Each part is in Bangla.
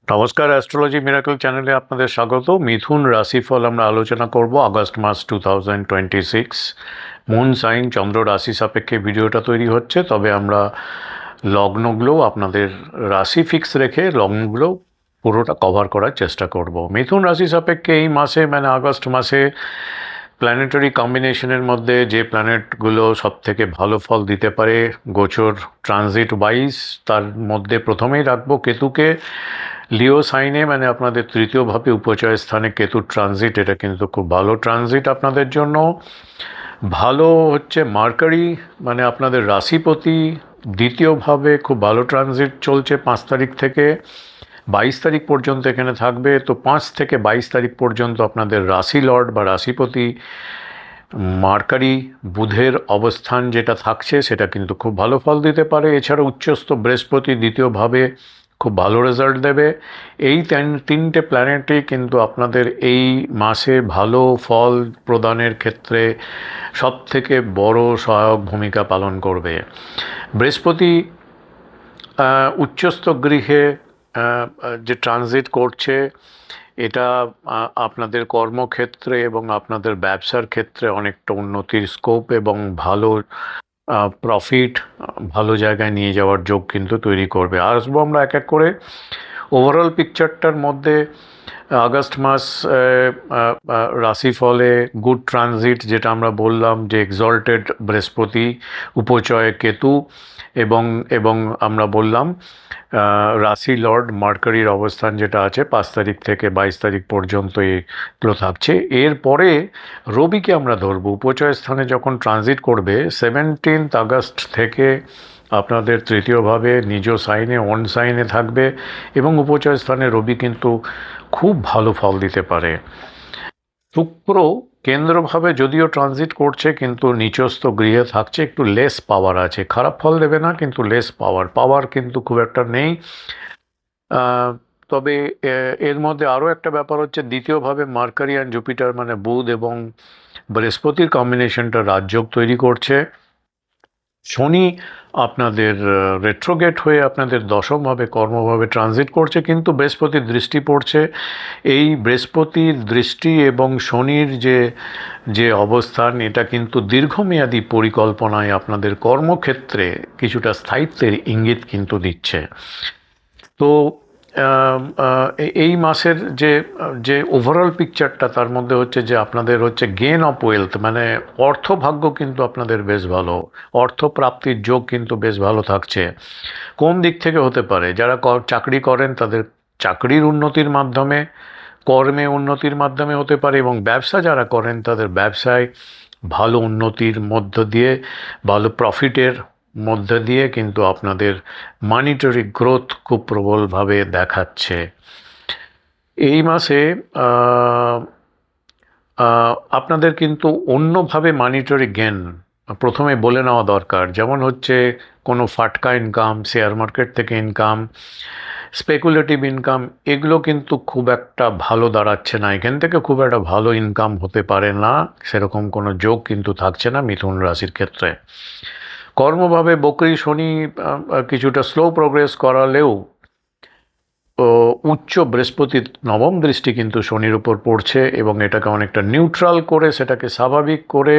নমস্কার, অ্যাস্ট্রোলজি মিরাকল চ্যানেলে আপনাদের স্বাগত। মিথুন রাশিফল আমরা আলোচনা করব আগস্ট মাস 2026। মুন সাইন চন্দ্র রাশি সাপেক্ষে ভিডিওটা তৈরি হচ্ছে, তবে আমরা লগ্নগুলোও আপনাদের রাশি ফিক্স রেখে লগ্নগুলো পুরোটা কভার করার চেষ্টা করব। মিথুন রাশি সাপেক্ষে এই মাসে মানে আগস্ট মাসে প্ল্যানেটারি কম্বিনেশনের মধ্যে যে প্ল্যানেটগুলো সবথেকে ভালো ফল দিতে পারে গোচর ট্রানজিট ওয়াইজ, তার মধ্যে প্রথমেই রাখবো কেতুকে। লিও সাইনে মানে আপনাদের তৃতীয়ভাবে উপচয় স্থানে কেতুর ট্রানজিট, এটা কিন্তু খুব ভালো ট্রানজিট আপনাদের জন্য। ভালো হচ্ছে মার্কারি মানে আপনাদের রাশিপতি দ্বিতীয়ভাবে খুব ভালো ট্রানজিট চলছে 5 তারিখ থেকে 22 তারিখ পর্যন্ত এখানে থাকবে। তো 5 থেকে 22 তারিখ পর্যন্ত আপনাদের রাশি লর্ড বা রাশিপতি মার্কারি বুধের অবস্থান যেটা থাকছে সেটা কিন্তু খুব ভালো ফল দিতে পারে। এছাড়া উচ্চস্থ বৃহস্পতি দ্বিতীয়ভাবে খুব ভালো রেজাল্ট দেবে। এই তিনটে প্ল্যানেটই কিন্তু আপনাদের এই মাসে ভালো ফল প্রদানের ক্ষেত্রে সবথেকে বড় সহায়ক ভূমিকা পালন করবে। বৃহস্পতি উচ্চস্থ গৃহে যে ট্রানজিট করছে, এটা আপনাদের কর্মক্ষেত্রে এবং আপনাদের ব্যবসার ক্ষেত্রে অনেকটা উন্নতির স্কোপ এবং ভালো প্রফিট ভালো জায়গায় নিয়ে যাওয়ার যোগ কিন্তু তৈরি করবে। আসবো আমরা এক এক করে ওভারঅল পিকচারটার মধ্যে। আগস্ট মাস রাশিফলে গুড ট্রানজিট যেটা আমরা বললাম যে এক্সল্টেড বৃহস্পতি উপচয় কেতু এবং এবং আমরা বললাম রাশি লর্ড মার্কারির অবস্থান যেটা আছে 5 তারিখ থেকে 22 তারিখ পর্যন্ত এগুলো থাকছে। এরপরে রবিকে আমরা ধরবো উপচয় স্থানে যখন ট্রানজিট করবে 17 আগস্ট থেকে আপনাদের তৃতীয়ভাবে নিজ সাইনে অন সাইনে থাকবে এবং উপচয় স্থানে রবি কিন্তু খুব ভালো ফল দিতে পারে। শুক্র কেন্দ্রভাবে যদিও ট্রানজিট করছে কিন্তু নিচস্থ গৃহে থাকছে, একটু লেস পাওয়ার আছে, খারাপ ফল দেবে না কিন্তু লেস পাওয়ার কিন্তু খুব একটা নেই। তবে এর মধ্যে আরও একটা ব্যাপার হচ্ছে দ্বিতীয়ভাবে মার্কারি অ্যান্ড জুপিটার মানে বুধ এবং বৃহস্পতির কম্বিনেশনটা রাজযোগ তৈরি করছে। শনি আপনাদের রেট্রোগেট হয়ে আপনাদের দশমভাবে কর্মভাবে ট্রানজিট করছে, কিন্তু বৃহস্পতির দৃষ্টি পড়ছে। এই বৃহস্পতির দৃষ্টি এবং শনির যে অবস্থান, এটা কিন্তু দীর্ঘমেয়াদী পরিকল্পনায় আপনাদের কর্মক্ষেত্রে কিছুটা স্থায়িত্বের ইঙ্গিত কিন্তু দিচ্ছে। তো এই মাসের যে যে ওভারঅল পিকচারটা তার মধ্যে হচ্ছে যে আপনাদের হচ্ছে গেন অফ ওয়েলথ মানে অর্থভাগ্য কিন্তু আপনাদের বেশ ভালো, অর্থপ্রাপ্তির যোগ কিন্তু বেশ ভালো থাকছে। কোন দিক থেকে হতে পারে? যারা চাকরি করেন তাদের চাকরির উন্নতির মাধ্যমে, কর্মে উন্নতির মাধ্যমে হতে পারে, এবং ব্যবসা যারা করেন তাদের ব্যবসায় ভালো উন্নতির মধ্য দিয়ে ভালো প্রফিটের মধ্যে দিয়ে কিন্তু আপনাদের মানিটারি গ্রোথ খুব প্রবলভাবে দেখাচ্ছে এই মাসে। আপনাদের কিন্তু অন্যভাবে মানিটারি গেন প্রথমে বলে নেওয়া দরকার, যেমন হচ্ছে কোনো ফাটকা ইনকাম, শেয়ার মার্কেট থেকে ইনকাম, স্পেকুলেটিভ ইনকাম, এগুলো কিন্তু খুব একটা ভালো দাঁড়াচ্ছে না। এখান থেকে খুব একটা ভালো ইনকাম হতে পারে না, সেরকম কোনো যোগ কিন্তু থাকছে না মিথুন রাশির ক্ষেত্রে। কর্মভাবে বকরি শনি কিছুটা স্লো প্রোগ্রেস করালেও উচ্চ বৃহস্পতির নবম দৃষ্টি কিন্তু শনির উপর পড়ছে এবং এটাকে অনেকটা নিউট্রাল করে সেটাকে স্বাভাবিক করে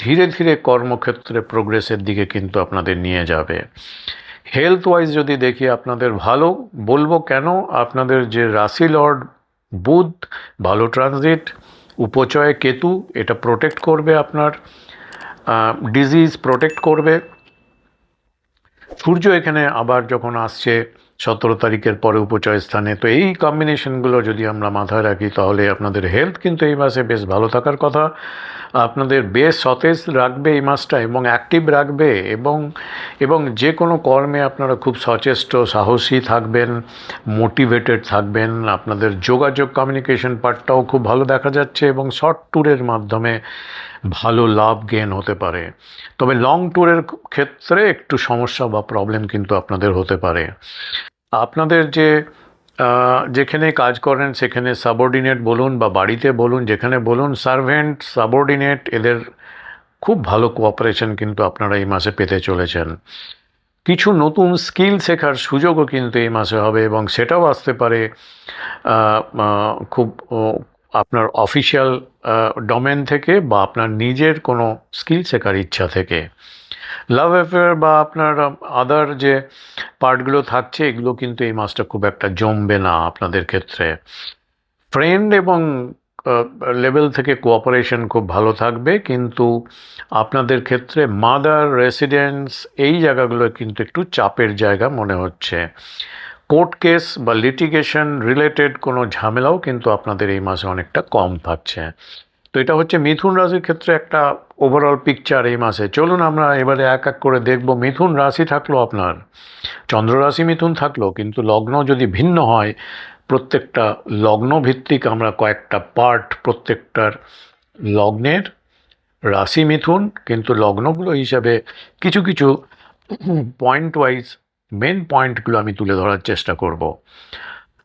ধীরে ধীরে কর্মক্ষেত্রে প্রোগ্রেসের দিকে কিন্তু আপনাদের নিয়ে যাবে। হেলথ ওয়াইজ যদি দেখি আপনাদের ভালো বলবো কেন, আপনাদের যে রাশি লর্ড বুধ ভালো ট্রানজিট, উপচয় কেতু এটা প্রোটেক্ট করবে, আপনার ডিজিজ প্রোটেক্ট করবে। সূর্য এখানে আবার যখন আসছে 17 তারিখের পরে উপচয় স্থানে, তো এই কম্বিনেশনগুলো যদি আমরা মাথায় রাখি তাহলে আপনাদের হেলথ কিন্তু এই মাসে বেশ ভালো থাকার কথা। আপনাদের বেশ সতেজ রাখবে এই মাসটা এবং অ্যাক্টিভ রাখবে, এবং যে কোনো কর্মে আপনারা খুব সচেষ্ট সাহসী থাকবেন, মোটিভেটেড থাকবেন। আপনাদের যোগাযোগ কমিউনিকেশন পার্টটাও খুব ভালো দেখা যাচ্ছে এবং শর্ট ট্যুরের মাধ্যমে ভালো লাভ গেন হতে পারে। তবে লং ট্যুরের ক্ষেত্রে একটু সমস্যা বা প্রবলেম কিন্তু আপনাদের হতে পারে। আপনাদের যেখানে কাজ করেন সেখানে সাবঅর্ডিনেট বলুন বা বাড়িতে বলুন, যেখানে বলুন, সার্ভেন্ট সাবঅর্ডিনেট এদের খুব ভালো কোঅপারেশন কিন্তু আপনারা এই মাসে পেতে চলেছেন। কিছু নতুন স্কিল শেখার সুযোগও কিন্তু এই মাসে হবে, এবং সেটাও আসতে পারে খুব আপনার অফিসিয়াল ডোমেন থেকে বা আপনার নিজের কোনো স্কিল শেখার ইচ্ছা থেকে। লাভ অ্যাফেয়ার বা আপনার আদার যে পার্টগুলো থাকছে, এগুলো কিন্তু এই মাসটা খুব একটা জমবে না আপনাদের ক্ষেত্রে। ফ্রেন্ড এবং লেভেল থেকে কোঅপারেশন খুব ভালো থাকবে, কিন্তু আপনাদের ক্ষেত্রে মাদার রেসিডেন্স এই জায়গাগুলো কিন্তু একটু চাপের জায়গা মনে হচ্ছে। কোর্ট কেস বা লিটিগেশন রিলেটেড কোনো ঝামেলাও কিন্তু আপনাদের এই মাসে অনেকটা কম থাকছে। তো এটা হচ্ছে মিথুন রাশির ক্ষেত্রে একটা ওভারঅল পিকচার এই মাসে। চলুন আমরা এবারে এক এক করে দেখব। মিথুন রাশি থাকলো আপনার, চন্দ্র রাশি মিথুন থাকলো, কিন্তু লগ্ন যদি ভিন্ন হয়, প্রত্যেকটা লগ্ন ভিত্তিক আমরা কয়েকটা পার্ট প্রত্যেকটার লগ্নের, রাশি মিথুন, কিন্তু লগ্নগুলো হিসাবে কিছু কিছু পয়েন্ট ওয়াইজ মেন পয়েন্টগুলো আমি তুলে ধরার চেষ্টা করব।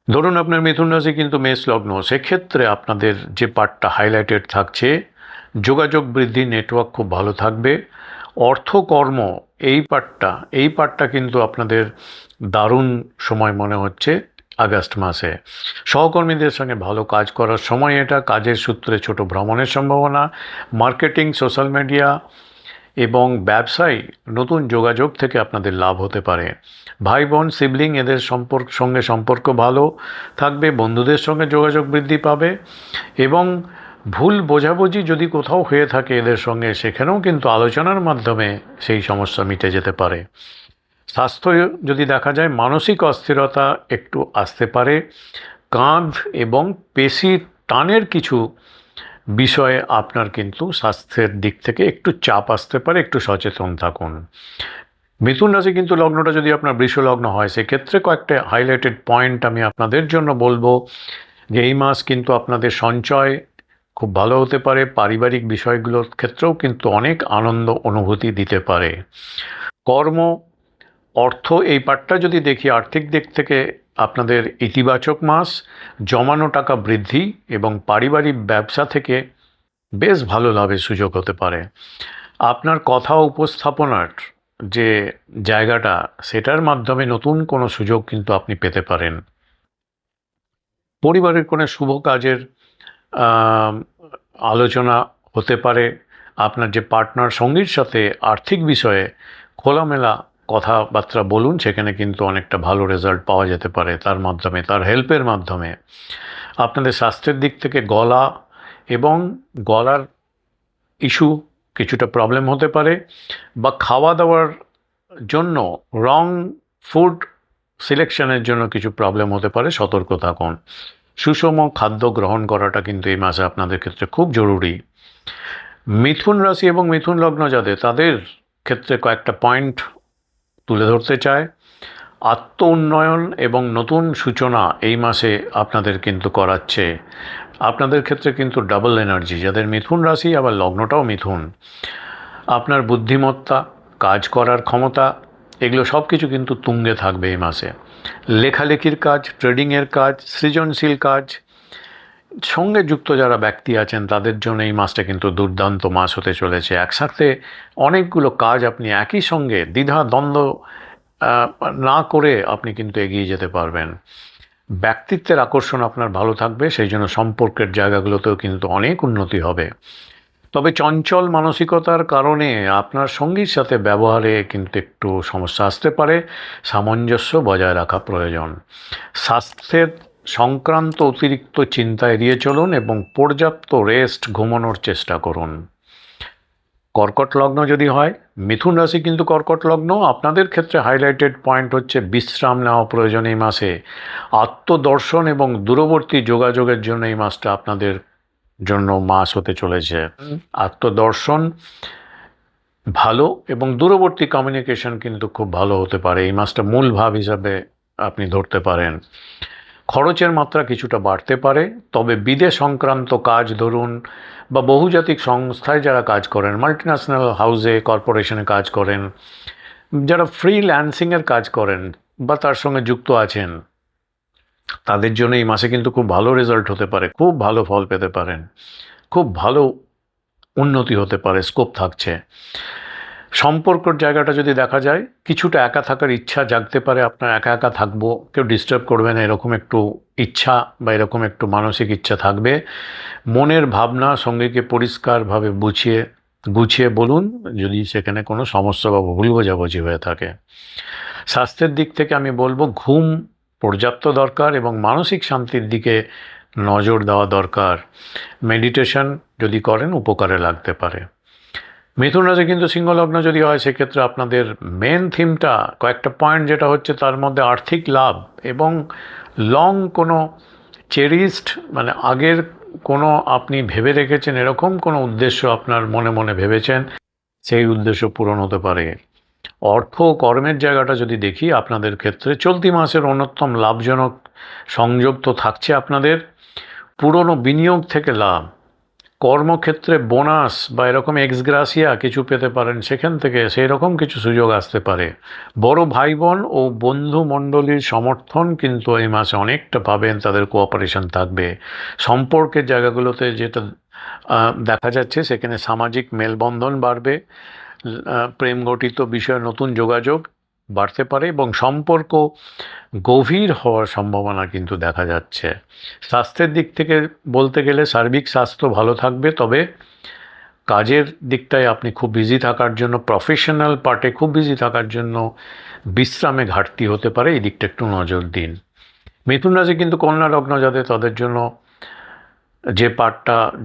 ধরুন আপনার মিথুন রাশি কিন্তু মেষ লগ্ন, সেক্ষেত্রে আপনাদের যে পার্টটা হাইলাইটেড থাকছে, যোগাযোগ বৃদ্ধি, নেটওয়ার্ক খুব ভালো থাকবে। অর্থকর্ম এই পার্টটা কিন্তু আপনাদের দারুণ সময় মনে হচ্ছে আগস্ট মাসে। সহকর্মীদের সঙ্গে ভালো কাজ করার সময় এটা, কাজের সূত্রে ছোট ভ্রমণের সম্ভাবনা। মার্কেটিং, সোশ্যাল মিডিয়া এবং ব্যবসায় নতুন যোগাযোগ থেকে আপনাদের লাভ হতে পারে। ভাই বোন, সিবলিং এদের সঙ্গে সম্পর্ক ভালো থাকবে, বন্ধুদের সঙ্গে যোগাযোগ বৃদ্ধি পাবে, এবং ভুল বোঝাবুঝি যদি কোথাও হয়ে থাকে এদের সঙ্গে, সেখানেও কিন্তু আলোচনার মাধ্যমে সেই সমস্যা মিটে যেতে পারে। স্বাস্থ্য যদি দেখা যায়, মানসিক অস্থিরতা একটু আসতে পারে। কাঁধ এবং পেশির টানের কিছু বিষয়ে আপনার কিন্তু স্বাস্থ্যের দিক থেকে একটু চাপ আসতে পারে, একটু সচেতন থাকুন। মিথুন রাশি কিন্তু লগ্নটা যদি আপনার বৃষ লগ্ন হয়, সেক্ষেত্রে কয়েকটা হাইলাইটেড পয়েন্ট আমি আপনাদের জন্য বলবো যে এই মাস কিন্তু আপনাদের সঞ্চয় খুব ভালো হতে পারে, পারিবারিক বিষয়গুলোর ক্ষেত্রেও কিন্তু অনেক আনন্দ অনুভূতি দিতে পারে। কর্ম, অর্থ এই পার্টটা যদি দেখি, আর্থিক দিক থেকে আপনাদের ইতিবাচক মাস, জমানো টাকা বৃদ্ধি এবং পারিবারিক ব্যবসা থেকে বেশ ভালো লাভের সুযোগ হতে পারে। আপনার কথা উপস্থাপনার যে জায়গাটা, সেটার মাধ্যমে নতুন কোনো সুযোগ কিন্তু আপনি পেতে পারেন। পরিবারের কোনো শুভ কাজের আলোচনা হতে পারে। আপনার যে পার্টনার, সঙ্গীর সাথে আর্থিক বিষয়ে খোলামেলা কথাবার্তা বলুন, সেখানে কিন্তু অনেকটা ভালো রেজাল্ট পাওয়া যেতে পারে তার মাধ্যমে, তার হেল্পের মাধ্যমে। আপনাদের স্বাস্থ্যের দিক থেকে গলা এবং গলার ইস্যু কিছুটা প্রবলেম হতে পারে, বা খাওয়া দাওয়ার জন্য রং ফুড সিলেকশনের জন্য কিছু প্রবলেম হতে পারে, সতর্ক থাকুন। সুষম খাদ্য গ্রহণ করাটা কিন্তু এই মাসে আপনাদের ক্ষেত্রে খুব জরুরি। মিথুন রাশি এবং মিথুন লগ্ন যাদের, তাদের ক্ষেত্রে কয়েকটা পয়েন্ট তুলে ধরতে চায়। আত্ম উন্নয়ন এবং নতুন সূচনা এই মাসে আপনাদের কিন্তু করাচ্ছে। আপনাদের ক্ষেত্রে কিন্তু ডাবল এনার্জি, যাদের মিথুন রাশি আবার লগ্নটাও মিথুন। আপনার বুদ্ধিমত্তা, কাজ করার ক্ষমতা, এগুলো সব কিছু কিন্তু তুঙ্গে থাকবে এই মাসে। লেখালেখির কাজ, ট্রেডিংয়ের কাজ, সৃজনশীল কাজ সঙ্গে যুক্ত যারা ব্যক্তি আছেন, তাদের জন্য এই মাসটা কিন্তু দুর্দান্ত মাস হতে চলেছে। একসাথে অনেকগুলো কাজ আপনি একই সঙ্গে দ্বিধা দ্বন্দ্ব না করে আপনি কিন্তু এগিয়ে যেতে পারবেন। ব্যক্তিত্বের আকর্ষণ আপনার ভালো থাকবে, সেই জন্য সম্পর্কের জায়গাগুলোতেও কিন্তু অনেক উন্নতি হবে। তবে চঞ্চল মানসিকতার কারণে আপনার সঙ্গীর সাথে ব্যবহারে কিন্তু একটু সমস্যা আসতে পারে, সামঞ্জস্য বজায় রাখা প্রয়োজন। স্বাস্থ্যের সংক্রান্ত অতিরিক্ত চিন্তা এড়িয়ে চলুন এবং পর্যাপ্ত রেস্ট, ঘুমানোর চেষ্টা করুন। কর্কট লগ্ন যদি হয়, মিথুন রাশি কিন্তু কর্কট লগ্ন, আপনাদের ক্ষেত্রে হাইলাইটেড পয়েন্ট হচ্ছে বিশ্রাম নেওয়া প্রয়োজন এই মাসে। আত্মদর্শন এবং দূরবর্তী যোগাযোগের জন্য এই মাসটা আপনাদের জন্য মাস হতে চলেছে। আত্মদর্শন ভালো এবং দূরবর্তী কমিউনিকেশন কিন্তু খুব ভালো হতে পারে এই মাসটা, মূল ভাব হিসাবে আপনি ধরতে পারেন। খরচের মাত্রা কিছুটা বাড়তে পারে, তবে বিদেশ সংক্রান্ত কাজ ধরুন, বা বহুজাতিক সংস্থায় যারা কাজ করেন, মাল্টিন্যাশনাল হাউসে, কর্পোরেশনে কাজ করেন, যারা ফ্রিল্যান্সিংয়ের কাজ করেন বা তার সঙ্গে যুক্ত আছেন, তাদের জন্য এই মাসে কিন্তু খুব ভালো রেজাল্ট হতে পারে, খুব ভালো ফল পেতে পারেন, খুব ভালো উন্নতি হতে পারে, স্কোপ থাকছে। সম্পর্কর জায়গাটা যদি দেখা যায়, কিছুটা একা থাকার ইচ্ছা জাগতে পারে, আপনার একা একা থাকবো, কেউ ডিস্টার্ব করবে না, এরকম একটু ইচ্ছা বা এরকম একটু মানসিক ইচ্ছা থাকবে। মনের ভাবনা সঙ্গীকে পরিষ্কারভাবে গুছিয়ে বলুন যদি সেখানে কোনো সমস্যা বা ভুল বোঝাবুঝি হয়ে থাকে। স্বাস্থ্যের দিক থেকে আমি বলবো ঘুম পর্যাপ্ত দরকার এবং মানসিক শান্তির দিকে নজর দেওয়া দরকার। মেডিটেশন যদি করেন উপকারে লাগতে পারে। মিথুন রাশি কিন্তু সিংহ লগ্ন যদি হয় সেক্ষেত্রে আপনাদের মেন থিমটা কয়েকটা পয়েন্ট, যেটা হচ্ছে তার মধ্যে আর্থিক লাভ এবং লং কোনো চেরিস্ট মানে আগের কোনো আপনি ভেবে রেখেছেন এরকম কোনো উদ্দেশ্য আপনার মনে মনে ভেবেছেন, সেই উদ্দেশ্য পূরণ হতে পারে। অর্থ কর্মের জায়গাটা যদি দেখি আপনাদের ক্ষেত্রে চলতি মাসের অন্যতম লাভজনক সংযোগ তো থাকছে আপনাদের। পুরনো বিনিয়োগ থেকে লাভ, কর্মক্ষেত্রে বোনাস বা এরকম এক্সগ্রাসিয়া কিছু পেতে পারেন, সেখান থেকে সেই রকম কিছু সুযোগ আসতে পারে। বড় ভাই বোন ও বন্ধু মণ্ডলীর সমর্থন কিন্তু এই মাসে অনেকটা পাবেন, তাদের কোঅপারেশন থাকবে। সম্পর্কের জায়গাগুলোতে যেটা দেখা যাচ্ছে সেখানে সামাজিক মেলবন্ধন বাড়বে, প্রেম ঘটিত বিষয়ে নতুন যোগাযোগ বাড়তে পারে এবং সম্পর্ক গভীর হওয়ার সম্ভাবনা কিন্তু দেখা যাচ্ছে। স্বাস্থ্যের দিক থেকে বলতে গেলে সার্বিক স্বাস্থ্য ভালো থাকবে, তবে কাজের দিকটায় আপনি খুব বিজি থাকার জন্য, প্রফেশনাল পার্টে খুব বিজি থাকার জন্য বিশ্রামে ঘাটতি হতে পারে, এই দিকটা একটু নজর দিন। মিথুন রাশি কিন্তু কন্যা লগ্ন যাদের, তাদের জন্য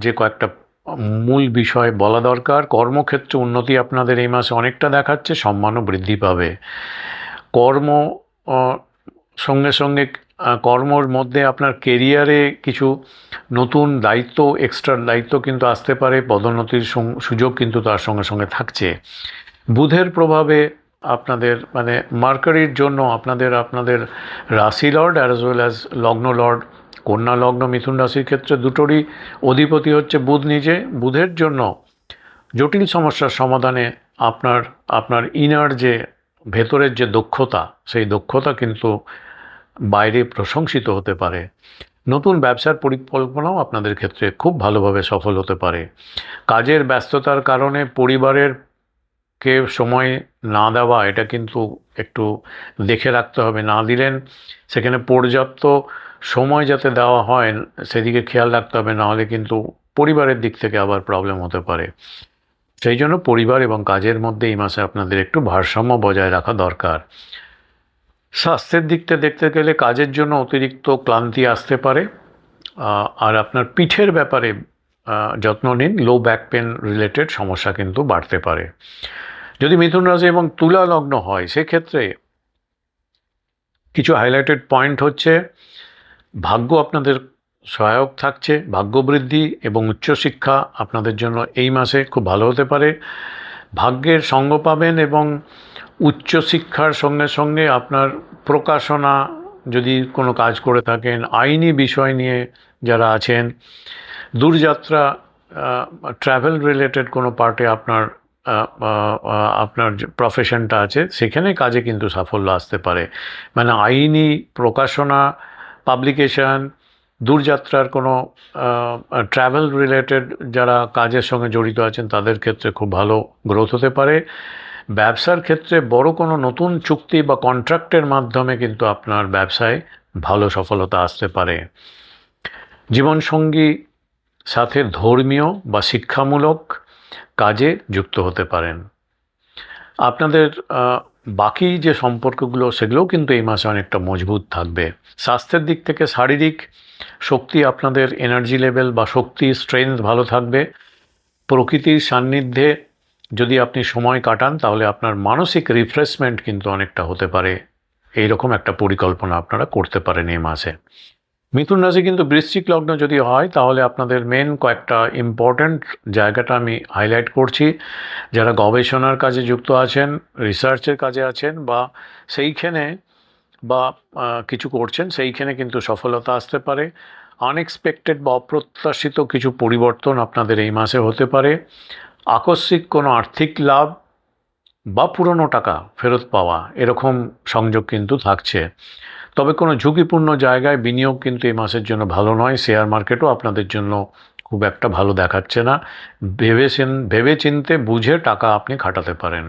যে কয়েকটা মূল বিষয় বলা দরকার। কর্মক্ষেত্রে উন্নতি আপনাদের এই মাসে অনেকটা দেখাচ্ছে, সম্মানও বৃদ্ধি পাবে। কর্ম সঙ্গে সঙ্গে কর্মর মধ্যে আপনার কেরিয়ারে কিছু নতুন দায়িত্ব, এক্সট্রা দায়িত্ব কিন্তু আসতে পারে, পদোন্নতির সুযোগ কিন্তু তার সঙ্গে সঙ্গে থাকছে। বুধের প্রভাবে আপনাদের মানে মার্কারির জন্য আপনাদের রাশি লর্ড অ্যাজ ওয়েল অ্যাজ লগ্ন লর্ড, কন্যা লগ্ন মিথুন রাশির ক্ষেত্রে দুটোরই অধিপতি হচ্ছে বুধ নিজে। বুধের জন্য জটিল সমস্যার সমাধানে আপনার ইনার যে ভেতরের যে দক্ষতা, সেই দক্ষতা কিন্তু বাইরে প্রশংসিত হতে পারে। নতুন ব্যবসার পরিকল্পনাও আপনাদের ক্ষেত্রে খুব ভালোভাবে সফল হতে পারে। কাজের ব্যস্ততার কারণে পরিবারেরকে সময় না দেওয়া, এটা কিন্তু একটু দেখে রাখতে হবে। না দিলেন সেখানে পর্যাপ্ত সময় যাতে দেওয়া হয় সেদিকে খেয়াল রাখতে হবে, নাহলে কিন্তু পরিবারের দিক থেকে আবার প্রবলেম হতে পারে। সেই জন্য পরিবার এবং কাজের মধ্যে এই মাসে আপনাদের একটু ভারসাম্য বজায় রাখা দরকার। স্বাস্থ্যের দিকটা দেখতে গেলে কাজের জন্য অতিরিক্ত ক্লান্তি আসতে পারে, আর আপনার পিঠের ব্যাপারে যত্ন নিন, লো ব্যাক পেন রিলেটেড সমস্যা কিন্তু বাড়তে পারে। যদি মিথুন রাশি এবং তুলা লগ্ন হয় সেক্ষেত্রে কিছু হাইলাইটেড পয়েন্ট হচ্ছে, ভাগ্য আপনাদের সহায়ক থাকছে, ভাগ্য বৃদ্ধি এবং উচ্চশিক্ষা আপনাদের জন্য এই মাসে খুব ভালো হতে পারে। ভাগ্যের সঙ্গ পাবেন এবং উচ্চশিক্ষার সঙ্গে সঙ্গে আপনার প্রকাশনা যদি কোনো কাজ করে থাকেন, আইনি বিষয় নিয়ে যারা আছেন, দূরযাত্রা, ট্রাভেল রিলেটেড কোনো পার্টে আপনার যে প্রফেশনটা আছে সেখানে কাজে কিন্তু সাফল্য আসতে পারে। মানে আইনি প্রকাশনা, পাবলিকেশন, দূরযাত্রার কোনো ট্রাভেল রিলেটেড যারা কাজের সঙ্গে জড়িত আছেন তাদের ক্ষেত্রে খুব ভালো গ্রোথ হতে পারে। ব্যবসার ক্ষেত্রে বড় কোনো নতুন চুক্তি বা কন্ট্রাক্টের মাধ্যমে কিন্তু আপনার ব্যবসায় ভালো সফলতা আসতে পারে। জীবনসঙ্গী সাথে ধর্মীয় বা শিক্ষামূলক কাজে যুক্ত হতে পারেন। আপনাদের বাকি যে সম্পর্কগুলো সেগুলোও কিন্তু এই মাসে অনেকটা মজবুত থাকবে। স্বাস্থ্যের দিক থেকে শারীরিক শক্তি, আপনাদের এনার্জি লেভেল বা শক্তি স্ট্রেংথ ভালো থাকবে। প্রকৃতির সান্নিধ্যে যদি আপনি সময় কাটান তাহলে আপনার মানসিক রিফ্রেশমেন্ট কিন্তু অনেকটা হতে পারে। এইরকম একটা পরিকল্পনা আপনারা করতে পারেন এই মাসে। মিথুন রাশি কিন্তু বৃশ্চিক লগ্ন যদি হয় তাহলে আপনাদের মেন কয়েকটা ইম্পর্ট্যান্ট জায়গাটা আমি হাইলাইট করছি। যারা গবেষণার কাজে যুক্ত আছেন, রিসার্চের কাজে আছেন বা সেইখানে বা কিছু করছেন, সেইখানে কিন্তু সফলতা আসতে পারে। আনএক্সপেক্টেড বা অপ্রত্যাশিত কিছু পরিবর্তন আপনাদের এই মাসে হতে পারে। আকস্মিক কোনো আর্থিক লাভ বা পুরনো টাকা ফেরত পাওয়া, এরকম সংযোগ কিন্তু থাকছে। তবে কোনো ঝুঁকিপূর্ণ জায়গায় বিনিয়োগ কিন্তু এই মাসের জন্য ভালো নয়। শেয়ার মার্কেটও আপনাদের জন্য খুব একটা ভালো দেখাচ্ছে না। ভেবে চিনতে বুঝে টাকা আপনি খাটাতে পারেন।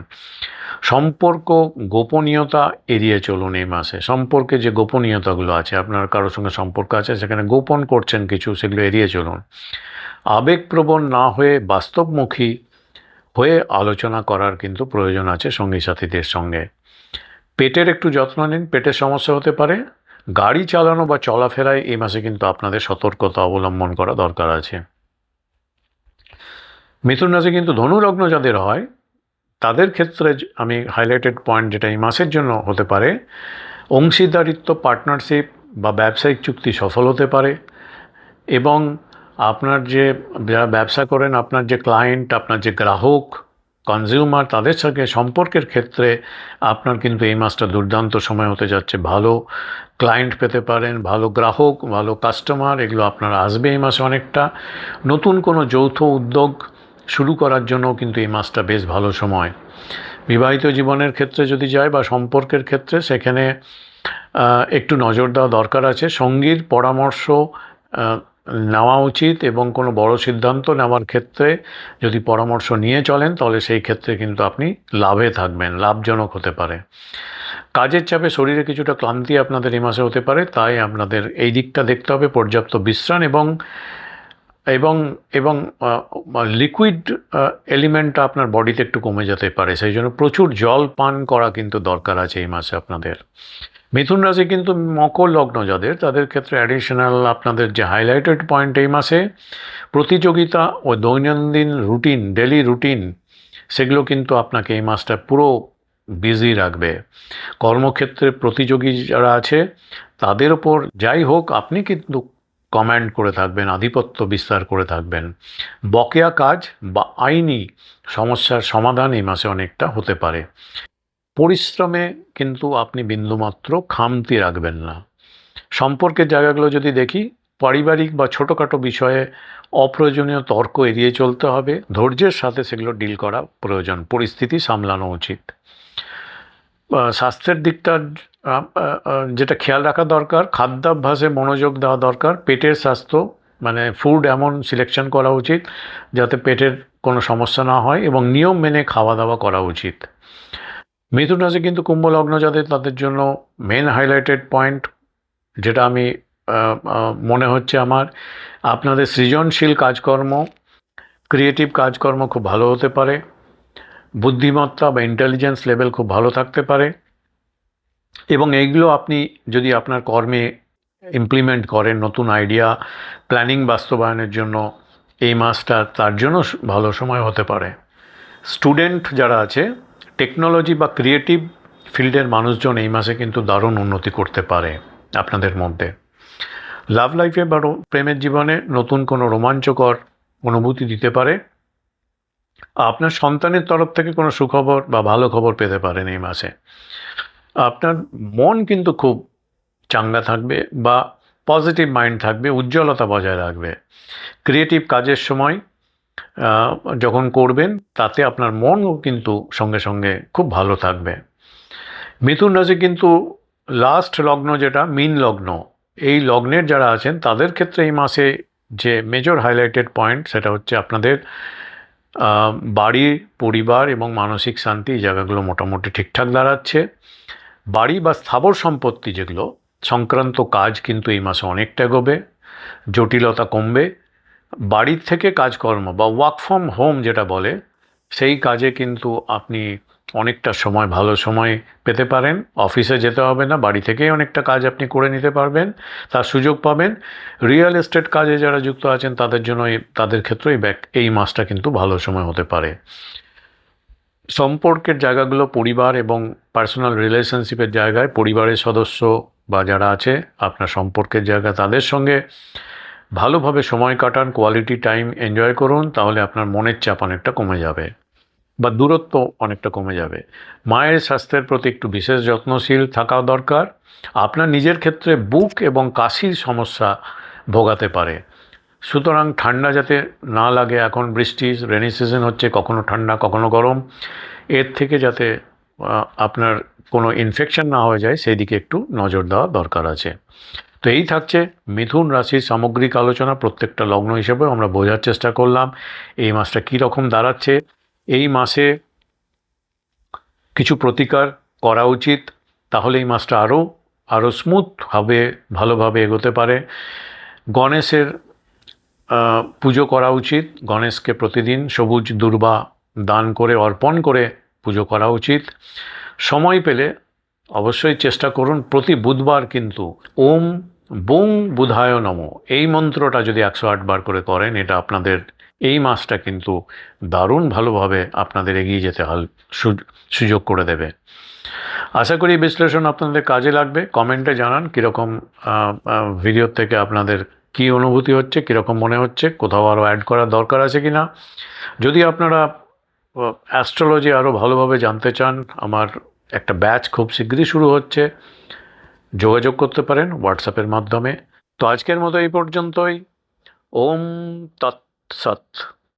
সম্পর্ক গোপনীয়তা এড়িয়ে চলুন এই মাসে। সম্পর্কে যে গোপনীয়তাগুলো আছে, আপনার কারোর সঙ্গে সম্পর্ক আছে সেখানে গোপন করছেন কিছু, সেগুলো এড়িয়ে চলুন। আবেগপ্রবণ না হয়ে বাস্তবমুখী হয়ে আলোচনা করার কিন্তু প্রয়োজন আছে সঙ্গী সাথীদের সঙ্গে। পেটের একটু যত্ন নিন, পেটের সমস্যা হতে পারে। গাড়ি চালানো বা চলাফেরায় এই মাসে কিন্তু আপনাদের সতর্কতা অবলম্বন করা দরকার আছে। মিথুন রাশি কিন্তু ধনু লগ্ন যাদের হয় তাদের ক্ষেত্রে আমি হাইলাইটেড পয়েন্ট যেটা এই মাসের জন্য হতে পারে, অংশীদারিত্ব, পার্টনারশিপ বা ব্যবসায়িক চুক্তি সফল হতে পারে। এবং আপনার যে যারা ব্যবসা করেন, আপনার যে ক্লায়েন্ট, আপনার যে গ্রাহক, কনজিউমার, তাদের সঙ্গে সম্পর্কের ক্ষেত্রে আপনার কিন্তু এই মাসটা দুর্দান্ত সময় হতে যাচ্ছে। ভালো ক্লায়েন্ট পেতে পারেন, ভালো গ্রাহক, ভালো কাস্টমার, এগুলো আপনার আসবে এই মাসে অনেকটা। নতুন কোনো যৌথ উদ্যোগ শুরু করার জন্য কিন্তু এই মাসটা বেশ ভালো সময়। বিবাহিত জীবনের ক্ষেত্রে যদি যায় বা সম্পর্কের ক্ষেত্রে, সেখানে একটু নজর দেওয়া দরকার আছে। সঙ্গীর পরামর্শ নেওয়া উচিত এবং কোনো বড় সিদ্ধান্ত নেওয়ার ক্ষেত্রে যদি পরামর্শ নিয়ে চলেন তাহলে সেই ক্ষেত্রে কিন্তু আপনি লাভে থাকবেন, লাভজনক হতে পারে। কাজের চাপে শরীরে কিছুটা ক্লান্তি আপনাদের এই মাসে হতে পারে, তাই আপনাদের এই দিকটা দেখতে হবে। পর্যাপ্ত বিশ্রাম এবং এবং এবং লিকুইড এলিমেন্টটা আপনার বডিতে একটু কমে যেতে পারে, সেই জন্য প্রচুর জল পান করা কিন্তু দরকার আছে এই মাসে আপনাদের। মিথুন রাশি কিন্তু মকর লগ্ন যাদের, তাদের ক্ষেত্রে অ্যাডিশনাল আপনাদের যে হাইলাইটেড পয়েন্ট এই মাসে, প্রতিযোগিতা ও দৈনন্দিন রুটিন, ডেলি রুটিন, সেগুলো কিন্তু আপনাকে এই মাসটা পুরো বিজি রাখবে। কর্মক্ষেত্রে প্রতিযোগী যারা আছে তাদের ওপর যাই হোক আপনি কিন্তু কমান্ড করে থাকবেন, আধিপত্য বিস্তার করে থাকবেন। বকেয়া কাজ বা আইনি সমস্যার সমাধান এই মাসে অনেকটা হতে পারে। পরিশ্রমে কিন্তু আপনি বিন্দুমাত্র খামতি রাখবেন না। সম্পর্কের জায়গাগুলো যদি দেখি, পারিবারিক বা ছোটোখাটো বিষয়ে অপ্রয়োজনীয় তর্ক এড়িয়ে চলতে হবে। ধৈর্যের সাথে সেগুলো ডিল করা প্রয়োজন, পরিস্থিতি সামলানো উচিত। স্বাস্থ্যের দিকটা যেটা খেয়াল রাখা দরকার, খাদ্যাভ্যাসে মনোযোগ দেওয়া দরকার। পেটের স্বাস্থ্য মানে ফুড এমন সিলেকশন করা উচিত যাতে পেটের কোনো সমস্যা না হয় এবং নিয়ম মেনে খাওয়া দাওয়া করা উচিত। মিথুন রাশি কিন্তু কুম্ভ লগ্ন যাদের, তাদের জন্য মেন হাইলাইটেড পয়েন্ট যেটা আমি মনে হচ্ছে আমার, আপনাদের সৃজনশীল কাজকর্ম, ক্রিয়েটিভ কাজকর্ম খুব ভালো হতে পারে। বুদ্ধিমত্তা বা ইন্টেলিজেন্স লেভেল খুব ভালো থাকতে পারে এবং এইগুলো আপনি যদি আপনার কর্মে ইমপ্লিমেন্ট করেন, নতুন আইডিয়া প্ল্যানিং বাস্তবায়নের জন্য এই মাসটা তার জন্য ভালো সময় হতে পারে। স্টুডেন্ট যারা আছে, টেকনোলজি বা ক্রিয়েটিভ ফিল্ডের মানুষজন এই মাসে কিন্তু দারুণ উন্নতি করতে পারে আপনাদের মধ্যে। লাভ লাইফে বা প্রেমের জীবনে নতুন কোনো রোমাঞ্চকর অনুভূতি দিতে পারে। আপনার সন্তানের তরফ থেকে কোনো সুখবর বা ভালো খবর পেতে পারেন এই মাসে। আপনার মন কিন্তু খুব চাঙ্গা থাকবে বা পজিটিভ মাইন্ড থাকবে, উজ্জ্বলতা বজায় রাখবে। ক্রিয়েটিভ কাজের সময় যখন করবেন তাতে আপনার মনও কিন্তু সঙ্গে সঙ্গে খুব ভালো থাকবে। মিথুন রাশি কিন্তু লাস্ট লগ্ন যেটা মীন লগ্ন, এই লগ্নের যারা আছেন তাদের ক্ষেত্রে এই মাসে যে মেজর হাইলাইটেড পয়েন্ট সেটা হচ্ছে আপনাদের বাড়ি, পরিবার এবং মানসিক শান্তি, এই জায়গাগুলো মোটামুটি ঠিকঠাক দাঁড়াচ্ছে। বাড়ি বা স্থাবর সম্পত্তি যেগুলো সংক্রান্ত কাজ কিন্তু এই মাসে অনেকটা এগোবে, জটিলতা কমবে। বাড়ির থেকে কাজকর্ম বা ওয়ার্ক ফ্রম হোম যেটা বলে, সেই কাজে কিন্তু আপনি অনেকটা সময়, ভালো সময় পেতে পারেন। অফিসে যেতে হবে না, বাড়ি থেকেই অনেকটা কাজ আপনি করে নিতে পারবেন, তার সুযোগ পাবেন। রিয়েল এস্টেট কাজে যারা যুক্ত আছেন তাদের জন্য তাদের ক্ষেত্রে এই মাসটা কিন্তু ভালো সময় হতে পারে। সম্পর্কের জায়গাগুলো, পরিবার এবং পার্সোনাল রিলেশনশিপের জায়গায়, পরিবারের সদস্য বা যারা আছে আপনার সম্পর্কের জায়গা, তাদের সঙ্গে ভালোভাবে সময় কাটান, কোয়ালিটি টাইম এনজয় করুন, তাহলে আপনার মনের চাপ অনেকটা কমে যাবে বা দূরত্ব অনেকটা কমে যাবে। মায়ের স্বাস্থ্যের প্রতি একটু বিশেষ যত্নশীল থাকা দরকার। আপনার নিজের ক্ষেত্রে বুক এবং কাশির সমস্যা ভোগাতে পারে, সুতরাং ঠান্ডা যাতে না লাগে, এখন বৃষ্টি রেনি সিজন হচ্ছে, কখনো ঠান্ডা কখনো গরম, এর থেকে যাতে আপনার কোনো ইনফেকশন না হয়ে যায় সেই দিকে একটু নজর দেওয়া দরকার আছে। তো এই থাকছে মিথুন রাশির সামগ্রিক আলোচনা। প্রত্যেকটা লগ্ন হিসেবে আমরা বোঝার চেষ্টা করলাম এই মাসটা কী রকম দাঁড়াচ্ছে। এই মাসে কিছু প্রতিকার করা উচিত, তাহলে এই মাসটা আরও স্মুথভাবে ভালোভাবে এগোতে পারে। গণেশের পুজো করা উচিত। গণেশকে প্রতিদিন সবুজ দূর্বা দান করে অর্পণ করে পুজো করা উচিত। সময় পেলে অবশ্যই চেষ্টা করুন প্রতি বুধবার কিন্তু ওম বুং বুধায় নমঃ এই মন্ত্রটা যদি 108 বার করে করেন, এটা আপনাদের এই মাসটা কিন্তু দারুণ ভালোভাবে আপনাদের এগিয়ে যেতে সুযোগ করে দেবে। আশা করি বিশ্লেষণ আপনাদের কাজে লাগবে। কমেন্টে জানান কীরকম ভিডিওর থেকে আপনাদের কী অনুভূতি হচ্ছে, কীরকম মনে হচ্ছে, কোথাও আরও অ্যাড করার দরকার আছে কি না। যদি আপনারা অ্যাস্ট্রোলজি আরও ভালোভাবে জানতে চান, আমার একটা ব্যাচ খুব শীঘ্রই শুরু হচ্ছে, যোগাযোগ করতে পারেন হোয়াটসঅ্যাপের মাধ্যমে। তো আজকের মতো এই পর্যন্তই। ওম তৎসৎ।